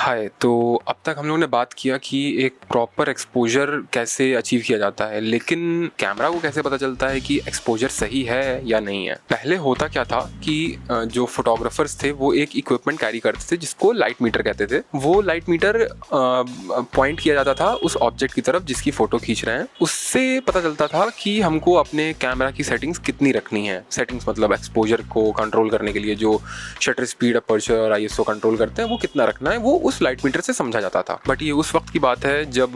हाय। तो अब तक हम लोगों ने बात किया कि एक प्रॉपर एक्सपोजर कैसे अचीव किया जाता है, लेकिन कैमरा को कैसे पता चलता है कि एक्सपोजर सही है या नहीं है। पहले होता क्या था कि जो फोटोग्राफर्स थे वो एक इक्विपमेंट कैरी करते थे जिसको लाइट मीटर कहते थे। वो लाइट मीटर पॉइंट किया जाता था उस ऑब्जेक्ट की तरफ जिसकी फ़ोटो खींच रहे हैं। उससे पता चलता था कि हमको अपने कैमरा की सेटिंग्स कितनी रखनी है। सेटिंग्स मतलब एक्सपोजर को कंट्रोल करने के लिए जो शटर स्पीड, अपर्चर और आईएसओ कंट्रोल करते हैं वो कितना रखना है, वो उस लाइट मीटर से समझा जाता था। बट ये उस वक्त की बात है जब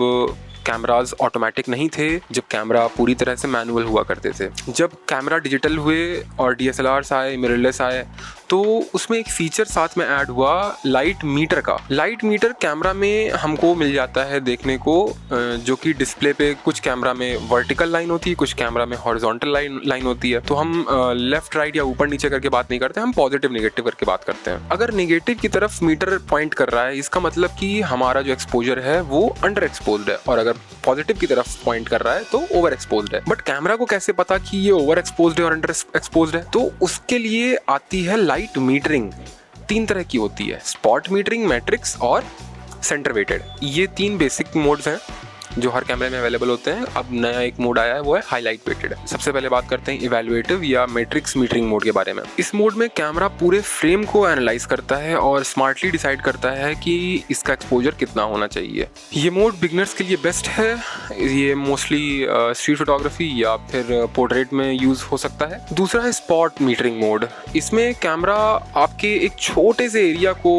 कैमराज ऑटोमेटिक नहीं थे, जब कैमरा पूरी तरह से मैनुअल हुआ करते थे। जब कैमरा डिजिटल हुए और डीएसएलआर्स आए, मिररलेस आए, तो उसमें एक फीचर साथ में ऐड हुआ लाइट मीटर का। लाइट मीटर कैमरा में हमको मिल जाता है देखने को, जो कि डिस्प्ले पे कुछ कैमरा में वर्टिकल लाइन होती है, कुछ कैमरा में हॉरिजॉन्टल लाइन होती है। तो हम लेफ्ट राइट या ऊपर नीचे करके बात नहीं करते, हम पॉजिटिव निगेटिव करके बात करते हैं। अगर निगेटिव की तरफ मीटर पॉइंट कर रहा है, इसका मतलब कि हमारा जो एक्सपोजर है वो अंडर एक्सपोज्ड है, और अगर पॉजिटिव की तरफ पॉइंट कर रहा है तो ओवर एक्सपोज्ड है। बट कैमरा को कैसे पता कि ये ओवर एक्सपोज्ड है और अंडर एक्सपोज्ड है? तो उसके लिए आती है लाइट मीटरिंग। 3 तरह की होती है, स्पॉट मीटरिंग, मैट्रिक्स और सेंटर वेटेड। ये 3 बेसिक मोड्स हैं जो हर कैमरे में अवेलेबल होते हैं। अब नया एक मोड आया है, वो है हाईलाइट वेटेड। सबसे पहले बात करते हैं इवैल्यूएटिव या मैट्रिक्स मीटरिंग मोड के बारे में। इस मोड में कैमरा पूरे फ्रेम को एनालाइज करता है और स्मार्टली डिसाइड करता है कि इसका एक्सपोजर कितना होना चाहिए। ये मोड बिगनर्स के लिए बेस्ट है। ये मोस्टली स्ट्रीट फोटोग्राफी या फिर पोर्ट्रेट में यूज हो सकता है। दूसरा है स्पॉट मीटरिंग मोड। इसमें कैमरा आपके एक छोटे से एरिया को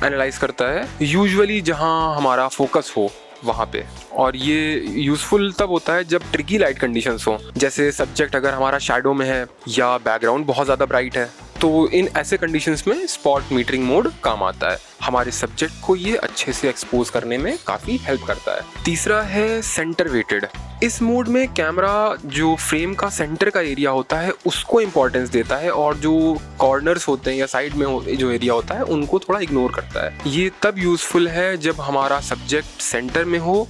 एनालाइज करता है, यूजुअली जहां हमारा फोकस हो वहाँ पे। और ये यूज़फुल तब होता है जब ट्रिकी लाइट कंडीशंस हो, जैसे सब्जेक्ट अगर हमारा शैडो में है या बैकग्राउंड बहुत ज़्यादा ब्राइट है, तो इन ऐसे कंडीशंस में स्पॉट मीटरिंग मोड काम आता है। हमारे सब्जेक्ट को ये अच्छे से एक्सपोज करने में काफ़ी हेल्प करता है। तीसरा है सेंटर वेटेड। इस मोड में कैमरा जो फ्रेम का सेंटर का एरिया होता है उसको इम्पोर्टेंस देता है, और जो कॉर्नर्स होते हैं या साइड में जो एरिया होता है उनको थोड़ा इग्नोर करता है। ये तब यूज़फुल है जब हमारा सब्जेक्ट सेंटर में हो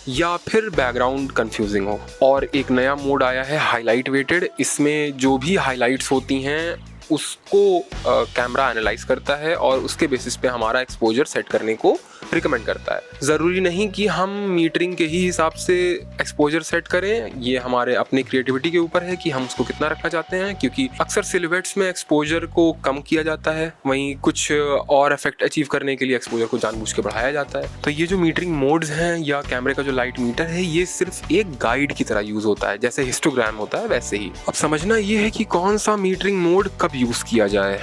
या फिर बैकग्राउंड कंफ्यूजिंग हो। और एक नया मोड आया है हाईलाइट वेटेड। इसमें जो भी हाईलाइट्स होती हैं उसको कैमरा एनालाइज करता है और उसके बेसिस पे हमारा एक्सपोजर सेट करने को रिकमेंड करता है। ज़रूरी नहीं कि हम मीटरिंग के ही हिसाब से एक्सपोजर सेट करें, ये हमारे अपने क्रिएटिविटी के ऊपर है कि हम उसको कितना रखना चाहते हैं, क्योंकि अक्सर सिलुएट्स में एक्सपोजर को कम किया जाता है, वहीं कुछ और इफेक्ट अचीव करने के लिए एक्सपोजर को जानबूझ के बढ़ाया जाता है। तो ये जो मीटरिंग मोड्स हैं या कैमरे का जो लाइट मीटर है, ये सिर्फ एक गाइड की तरह यूज होता है, जैसे हिस्टोग्राम होता है वैसे ही। अब समझना ये है कि कौन सा मीटरिंग मोड कब यूज किया जाए।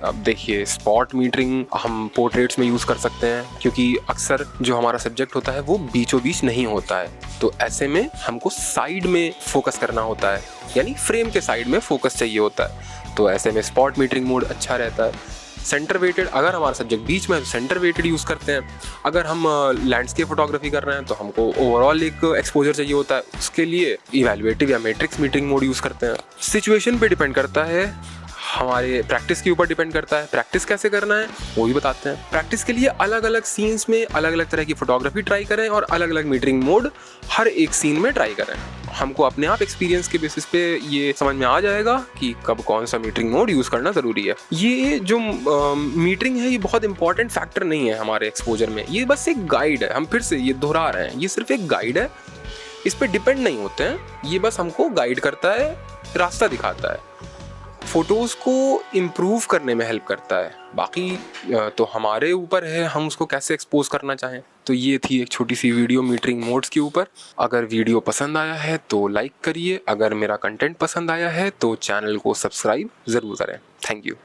अब देखिए, स्पॉट मीटरिंग हम पोर्ट्रेट्स में यूज़ कर सकते हैं, क्योंकि अक्सर जो हमारा सब्जेक्ट होता है वो बीचों बीच नहीं होता है, तो ऐसे में हमको साइड में फोकस करना होता है, यानी फ्रेम के साइड में फोकस चाहिए होता है। तो ऐसे में स्पॉट मीटरिंग मोड अच्छा रहता है। सेंटर वेटेड, अगर हमारा सब्जेक्ट बीच में है तो सेंटर वेटेड यूज़ करते हैं। अगर हम लैंडस्केप फोटोग्राफी कर रहे हैं तो हमको ओवरऑल एक एक्सपोजर चाहिए होता है, उसके लिए इवैल्यूएटिव या मैट्रिक्स मीटरिंग मोड यूज़ करते हैं। सिचुएशन पे डिपेंड करता है, हमारे प्रैक्टिस के ऊपर डिपेंड करता है। प्रैक्टिस कैसे करना है वो भी बताते हैं। प्रैक्टिस के लिए अलग अलग सीन्स में अलग अलग तरह की फोटोग्राफी ट्राई करें और अलग अलग मीटरिंग मोड हर एक सीन में ट्राई करें। हमको अपने आप एक्सपीरियंस के बेसिस पे ये समझ में आ जाएगा कि कब कौन सा मीटरिंग मोड यूज़ करना ज़रूरी है। ये जो मीटरिंग है ये बहुत इंपॉर्टेंट फैक्टर नहीं है हमारे एक्सपोजर में, ये बस एक गाइड है। हम फिर से ये दोहरा रहे हैं, ये सिर्फ एक गाइड है, इस पर डिपेंड नहीं होते हैं, ये बस हमको गाइड करता है, रास्ता दिखाता है, फोटोज को इम्प्रूव करने में हेल्प करता है। बाकी तो हमारे ऊपर है हम उसको कैसे एक्सपोज करना चाहें। तो ये थी एक छोटी सी वीडियो मीटरिंग मोड्स के ऊपर। अगर वीडियो पसंद आया है तो लाइक करिए, अगर मेरा कंटेंट पसंद आया है तो चैनल को सब्सक्राइब ज़रूर करें। Thank you.